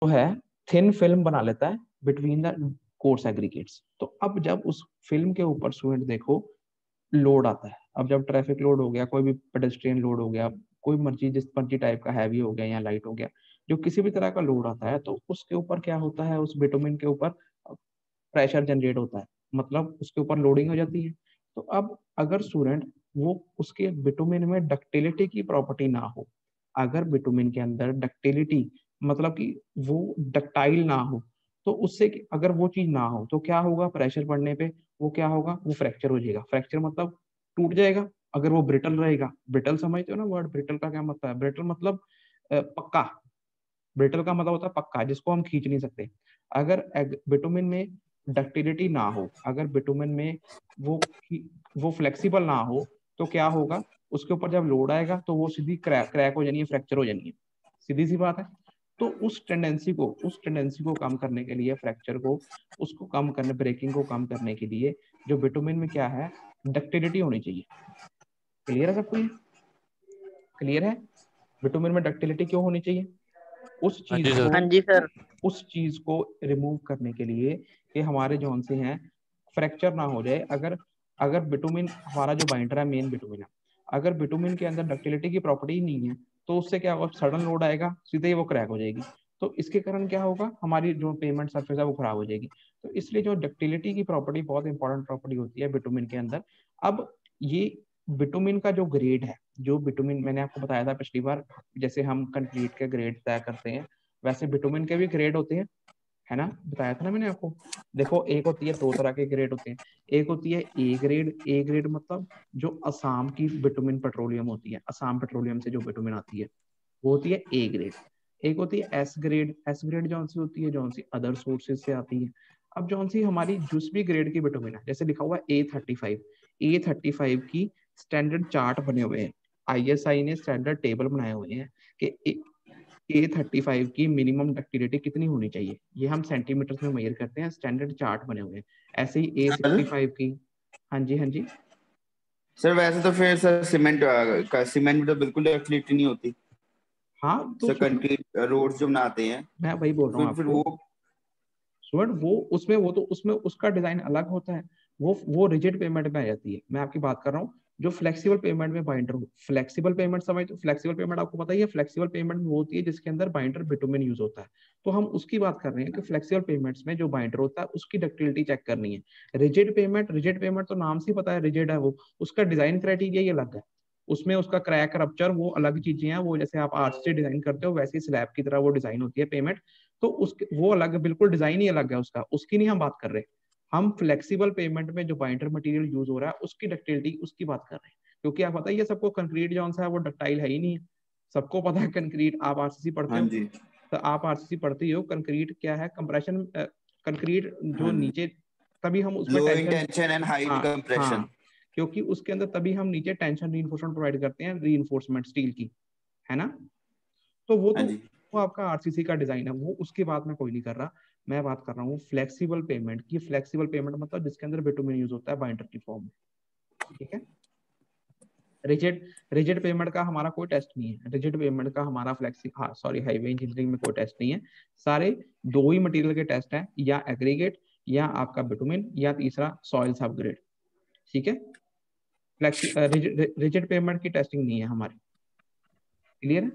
जो है thin film बना लेता है बिटवीन द कोर्स एग्रीगेट्स। तो अब जब उस फिल्म के ऊपर स्टूडेंट देखो लोड आता है, अब जब ट्रैफिक लोड हो गया, कोई भी पेडेस्ट्रियन लोड हो गया, कोई मर्जी जिस मर्जी टाइप का हैवी हो गया या लाइट हो गया, जो किसी भी तरह का लोड आता है, तो उसके ऊपर क्या होता है, उस बिटुमिन के ऊपर प्रेशर जनरेट होता है, मतलब उसके ऊपर लोडिंग हो जाती है। तो अब अगर स्टूडेंट वो उसके बिटुमिन में डक्टिलिटी की प्रॉपर्टी ना हो, अगर बिटुमिन के अंदर डक्टिलिटी मतलब कि वो डक्टाइल ना हो, तो उससे अगर वो चीज ना हो तो क्या होगा, प्रेशर पड़ने पे वो क्या होगा, वो फ्रैक्चर हो जाएगा। फ्रैक्चर मतलब टूट जाएगा। अगर वो ब्रिटल रहेगा, ब्रिटल समझते हो ना वर्ड, ब्रिटल का क्या मतलब है, ब्रिटल मतलब पक्का। ब्रिटल का मतलब होता है पक्का, जिसको हम खींच नहीं सकते। अगर बिटुमिन में डक्टिलिटी ना हो, अगर बिटुमिन में वो वो फ्लेक्सिबल ना हो, तो क्या होगा, उसके ऊपर जब लोड आएगा तो वो सीधी क्रैक हो जानी है, फ्रैक्चर हो जानी है, सीधी सी बात है। तो उस टेंडेंसी को कम करने के लिए, फ्रैक्चर को उसको कम करने, ब्रेकिंग को कम करने के लिए, जो बिटुमिन में क्या है, डक्टिलिटी होनी चाहिए। क्लियर है सबको, ये क्लियर है? बिटुमिन में डक्टिलिटी क्यों होनी चाहिए? उस हाँ चीज जी को सर। हाँ जी सर। उस चीज को रिमूव करने के लिए कि हमारे जौन से हैं फ्रैक्चर ना हो जाए। अगर अगर बिटुमिन हमारा जो बाइंडर है, मेन बिटुमिन है, अगर बिटुमिन के अंदर डक्टिलिटी की प्रॉपर्टी ही नहीं है, तो उससे क्या होगा, सडन लोड आएगा, सीधे ही वो क्रैक हो जाएगी। तो इसके कारण क्या होगा, हमारी जो पेमेंट सरफेस है वो खराब हो जाएगी। तो इसलिए जो डक्टिलिटी की प्रॉपर्टी बहुत इंपॉर्टेंट प्रॉपर्टी होती है बिटुमिन के अंदर। अब ये बिटुमिन का जो ग्रेड है, जो बिटुमिन मैंने आपको बताया था पिछली बार, जैसे हम कंक्रीट के ग्रेड तय करते हैं, वैसे बिटुमिन के भी ग्रेड होते हैं, है ना, बताया था ना मैंने आपको। देखो एक होती है, दो तरह के ग्रेड होते हैं। एक होती है ए ग्रेड। ए ग्रेड मतलब जो असम की बिटुमिन पेट्रोलियम होती है, असम पेट्रोलियम से जो बिटुमिन आती है, वो होती है ए ग्रेड। एक होती है एस ग्रेड। एस ग्रेड जौन सी होती है, जौन सी अदर सोर्सेज से आती है। अब जौन सी हमारी जिस भी ग्रेड की बिटुमिन है, जैसे लिखा हुआ है A35, A35 की स्टैंडर्ड चार्ट बने हुए हैं, ISI ने स्टैंडर्ड टेबल बनाए हुए हैं कि A35 की मिनिमम डक्टिलिटी कितनी होनी चाहिए। ये हम सेंटीमीटर्स में मेजर करते हैं, स्टैंडर्ड चार्ट बने हुए हैं। ऐसे ही A65 की। हाँ जी, हाँ जी। सर वैसे तो फिर सर सीमेंट में तो बिल्कुल डक्टिलिटी नहीं होती हाँ तो सर, कंक्रीट रोड्स जो बनाते हैं मैं वही बोल रहा हूँ फिर आपको, वो। स्टूडेंट वो उसमें वो तो उसमें उसका डिजाइन अलग होता है। वो रिजिड पेमेंट में आ जाती है। मैं आपकी बात कर रहा हूँ जो फ्लेक्सिबल पेमेंट में बाइंडर हो। फ्लेक्सिबल पेमेंट समझ, तो फ्लेक्सिबल पेमेंट आपको पता ही है, फ्लेक्सिबल पेमेंट वो होती है जिसके अंदर बाइंडर बिटुमिन यूज होता है। तो हम उसकी बात कर रहे हैं कि फ्लेक्सिबल पेमेंट्स में जो बाइंडर होता है उसकी डक्टिलिटी चेक करनी है। रिजिड पेमेंट तो नाम से ही पता है, रिजिड है वो, उसका डिजाइन क्राइटेरिया ही अलग है। उसमें उसका क्रैक रप्चर वो अलग चीजें हैं। वो जैसे आप आरसीसी डिजाइन करते हो, वैसे ही स्लैब की तरह वो डिजाइन होती है पेमेंट। तो उसके वो अलग है, बिल्कुल डिजाइन ही अलग है उसका, उसकी नहीं हम बात कर रहे। हम फ्लेक्सिबल पेमेंट में जो बाइंडर मटेरियल यूज हो रहा है उसकी डक्टिलिटी उसकी बात कर रहे हैं। क्योंकि आप पता ही है सबको, कंक्रीट जो सा है वो डक्टाइल है ही नहीं है। सबको पता है कंक्रीट, आप आरसीसी पढ़ते हाँ हो, जी। तो आप आरसीसी पढ़ते ही हो, कंक्रीट क्या है, कंप्रेशन। कंक्रीट जो हाँ जी। नीचे, तभी हम उसमें low in tension. Tension and high हाँ कंप्रेशन। हाँ, क्योंकि उसके अंदर तभी हम नीचे टेंशन रीइंफोर्समेंट प्रोवाइड करते हैं, रीइंफोर्समेंट स्टील की, है ना। तो हाँ जी। वो आपका आरसीसी का डिजाइन है, वो उसकी बात मैं कोई नहीं कर रहा। मैं बात कर रहा हूँ फ्लेक्सिबल पेमेंट की। फ्लेक्सिबल पेमेंट मतलब जिसके अंदर बिटुमिन यूज होता है बाइंडर की फॉर्म में, ठीक है। रिजिड रिजिड पेमेंट का हमारा कोई टेस्ट नहीं है। रिजिड पेमेंट का हमारा हाँ सॉरी, हाईवे इंजीनियरिंग में कोई टेस्ट नहीं है। सारे दो ही मटेरियल के टेस्ट हैं, या एग्रीगेट, या आपका बिटुमिन, या तीसरा सॉइल सबग्रेड, ठीक है। रिजिड पेमेंट की टेस्टिंग नहीं है हमारी। क्लियर है?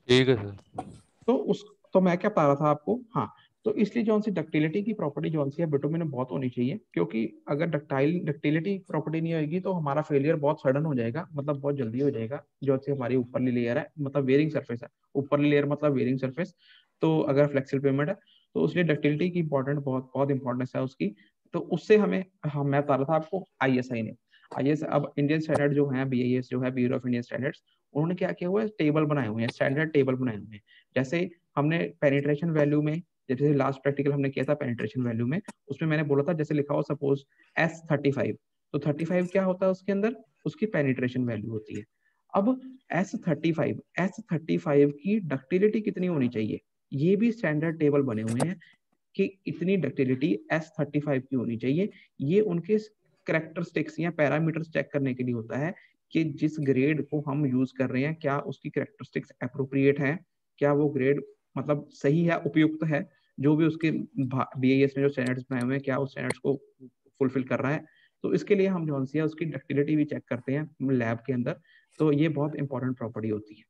ठीक है सर। तो उस तो मैं क्या बता रहा था आपको, हाँ। तो इसलिए जौन सी डक्टिलिटी की प्रॉपर्टी जौन सी है बिटुमिन में बहुत होनी चाहिए, क्योंकि अगर डक्टिलिटी प्रॉपर्टी नहीं होगी तो हमारा फेलियर बहुत सडन हो जाएगा, मतलब बहुत जल्दी हो जाएगा। जो सी हमारी ऊपरली लेयर है, मतलब वेयरिंग सरफेस है, ऊपरली लेयर मतलब वेयरिंग सरफेस। तो अगर फ्लेक्सिबल पेमेंट है तो उसलिए डक्टिलिटी की इंपॉर्टेंट, बहुत बहुत इंपॉर्टेंस है उसकी। तो उससे हमें, हाँ मैं बता रहा था आपको, आईएसआई ने, आईएस अब इंडियन स्टैंडर्ड जो है, बीआईएस जो है, ब्यूरो ऑफ इंडियन स्टैंडर्ड्स, उन्होंने क्या किया हुआ है, टेबल बनाए हुए हैं, स्टैंडर्ड टेबल बनाए हुए हैं। जैसे हमने पेनिट्रेशन वैल्यू में, जैसे लास्ट प्रैक्टिकल हमने किया था पेनिट्रेशन वैल्यू में, उसमें मैंने बोला था, जैसे लिखा हो सपोज S35, तो 35 क्या होता है उसके अंदर, उसकी पेनिट्रेशन वैल्यू होती है। अब S35 की डक्टिलिटी कितनी होनी चाहिए, ये भी स्टैंडर्ड टेबल बने हुए हैं कि इतनी डक्टिलिटी S35 की होनी चाहिए। ये उनके करेक्टरिस्टिक्स या पैरामीटर्स चेक करने के लिए होता है कि जिस ग्रेड को हम यूज कर रहे हैं क्या उसकी करेक्टरिस्टिक्स अप्रोप्रिएट है, क्या वो ग्रेड मतलब सही है, उपयुक्त है, जो भी उसके BIS ने जो स्टैंडर्ड्स बनाए हुए हैं क्या उस स्टैंडर्ड्स को फुलफिल कर रहा है। तो इसके लिए हम जो सी है उसकी डक्टिलिटी भी चेक करते हैं लैब के अंदर। तो ये बहुत इंपॉर्टेंट प्रॉपर्टी होती है।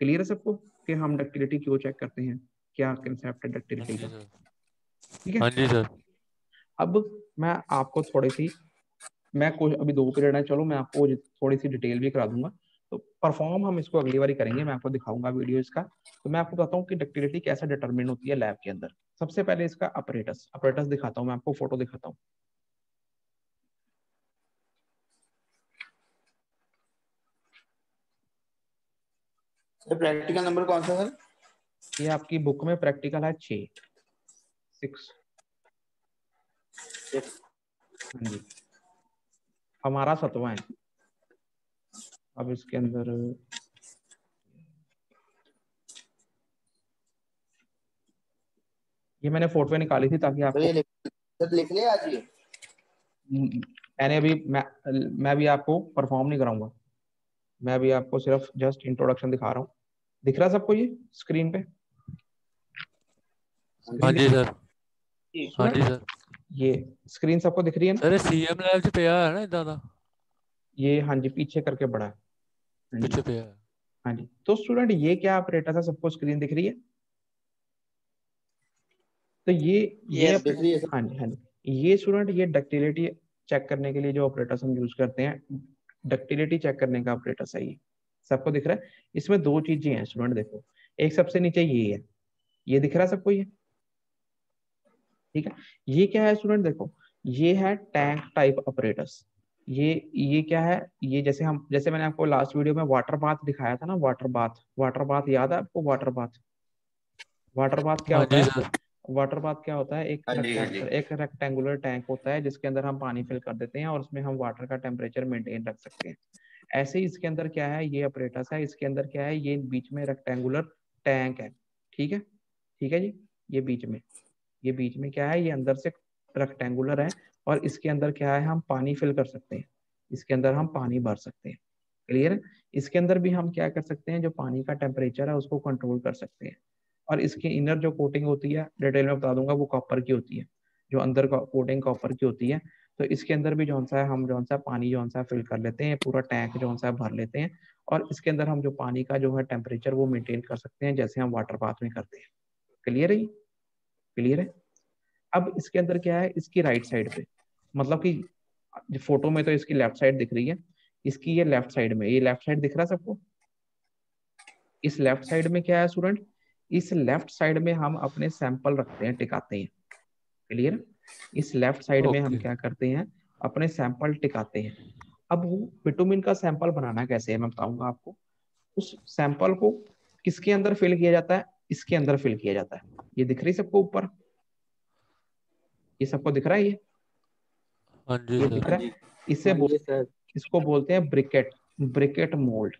क्लियर है सबको कि हम डक्टिलिटी क्यों चेक करते हैं, क्या कंसेप्ट है हाँ डक्टिलिटी जी का। सर। ठीक है। हाँ जी सर। अब मैं आपको थोड़ी सी, मैं कुछ अभी 2 पीरियड है, चलो मैं आपको थोड़ी सी डिटेल भी करा दूंगा। तो परफॉर्म हम इसको अगली बार करेंगे, मैं आपको दिखाऊंगा वीडियो इसका। तो मैं आपको बताता हूँ कि डक्टिलिटी कैसे डिटरमिन होती है लैब के अंदर। सबसे पहले इसका अपरेटस अपरेटस दिखाता हूँ, मैं आपको फोटो दिखाता हूँ। सर प्रैक्टिकल नंबर कौन सा सर? ये आपकी बुक में प्रैक्टिकल है 6 हाँ जी, हमारा 7वां है। अब इसके अंदर ये मैंने फोटो निकाली थी ताकि सर आपको, ये सर लिख लिया आज ये? मैंने अभी मैं भी आपको परफॉर्म नहीं कराऊंगा, मैं अभी आपको सिर्फ जस्ट इंट्रोडक्शन दिखा रहा हूँ। दिख रहा है सबको ये स्क्रीन पे? हाँ स्क्रीन जी दिख सर। हाँ स्टूडेंट, जी सर। ये स्क्रीन सबको दिख रही है ना? सर CM लैब च पिया है ना इदा दा? ये हाँ जी पीछे करके बड़ा है। हाँ जी। पिछे पिया है। हाँ जी, तो स्टूडेंट ये क्या ऑपरेटर है, सबको स्क्रीन दिख रही है? तो ये यस दिख रही है सर। हाँ जी हाँ जी, ये स्टूडेंट ये डक्टिलिटी चेक करने के लिए जो ऑपरेटर्स हम यूज करते हैं, डक्टिलिटी चेक करने का ऑपरेटर्स है ये। सबको दिख रहा है? इसमें 2 चीजें हैं स्टूडेंट, देखो। एक सबसे नीचे ये है, ये दिख रहा है सबको ये? ठीक है। ये क्या है स्टूडेंट, देखो, ये है टैंक टाइप ऑपरेटर्स। ये क्या है, ये जैसे मैंने आपको लास्ट वीडियो में वाटर बाथ दिखाया था ना, वाटर बाथ याद है आपको? वाटर बाथ क्या हाँ होता जी है? सर। वाटर बाथ क्या होता है? हाँ जी हाँ जी। एक रेक्टेंगुलर टैंक होता है जिसके अंदर हम पानी फिल कर देते हैं और उसमें हम वाटर का टेम्परेचर मेंटेन रख सकते हैं। ऐसे ही इसके अंदर क्या है, ये अपरेटस है, इसके अंदर क्या है, ये बीच में रेक्टेंगुलर टैंक है। ठीक है, ठीक है जी। ये बीच में क्या है, ये अंदर से रेक्टेंगुलर है और इसके अंदर क्या है, हम पानी फिल कर सकते हैं, इसके अंदर हम पानी भर सकते हैं। क्लियर है? इसके अंदर भी हम क्या कर सकते हैं, जो पानी का टेम्परेचर है उसको कंट्रोल कर सकते हैं। और इसके इनर जो कोटिंग होती है, डिटेल में बता दूंगा, वो कॉपर की होती है, जो अंदर का कोटिंग कॉपर की होती है। तो इसके अंदर भी जो सा है हम जो सा पानी जो सा फिल कर लेते हैं, पूरा टैंक जो सा भर लेते हैं। और इसके अंदर हम जो पानी का जो है टेम्परेचर वो मेंटेन कर सकते हैं, जैसे हम वाटर बाथ में करते हैं। क्लियर है? क्लियर है? अब इसके अंदर क्या है, इसकी राइट साइड पे, मतलब कि फोटो में तो इसकी लेफ्ट साइड दिख रही है, इसकी ये लेफ्ट साइड में, ये लेफ्ट साइड दिख रहा है सबको? इस लेफ्ट साइड में क्या है स्टूडेंट, इस लेफ्ट साइड में हम अपने सैंपल रखते हैं, टिकाते हैं। क्लियर? इस लेफ्ट साइड में हम ओके। क्या करते हैं, अपने सैंपल टिकाते हैं। अब वो विटामिन का सैंपल बनाना कैसे है मैं बताऊंगा आपको। उस सैंपल को किसके अंदर फिल किया जाता है, इसके अंदर फिल किया जाता है। ये दिख रही सबको ऊपर? ये सबको दिख रहा है? हाँ जी ये सर। दिख हाँ रहा है? जी। इससे इसको बोलते हैं ब्रिकेट, ब्रिकेट मोल्ड।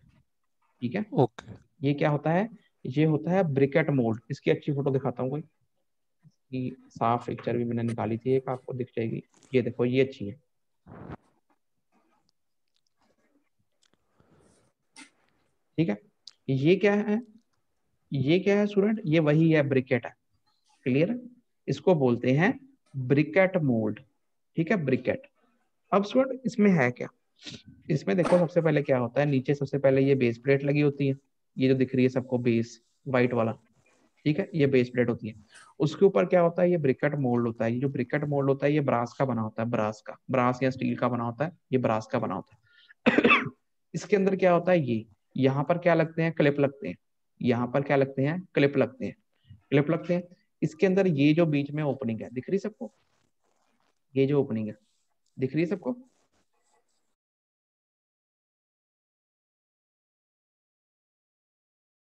ठीक है। ओके। ये क्या होता है, ये होता है ब्रिकेट मोल्ड। इसकी अच्छी फोटो दिखाता हूँ कोई, की साफ पिक्चर भी मैंने निकाली थी एक, आपको दिख जाएगी। ये देखो, ये अच्छी है। ठीक है। ये क्या है, ये क्या है स्टूडेंट, ये वही है, ब्रिकेट है। क्लियर? इसको बोलते हैं ब्रिकेट मोल्ड। ठीक है, ब्रिकेट। अब स्टूडेंट इसमें है क्या, इसमें देखो सबसे पहले क्या होता है, नीचे सबसे पहले ये बेस प्लेट लगी होती है, ये जो दिख रही है सबको बेस, व्हाइट वाला। ठीक है, ये बेस प्लेट होती है। उसके ऊपर क्या होता है, ये ब्रिकेट मोल्ड होता है। ये जो ब्रिकेट मोल्ड होता है ये ब्रास का बना होता है, ब्रास या स्टील का बना होता है, ये ब्रास का बना होता है। इसके अंदर क्या होता है, ये यहाँ पर क्या लगते हैं, क्लिप लगते हैं। यहाँ पर क्या लगते हैं, क्लिप लगते हैं, क्लिप लगते हैं। इसके अंदर ये जो बीच में ओपनिंग है, दिख रही सबको? ये जो ओपनिंग है दिख रही है सबको?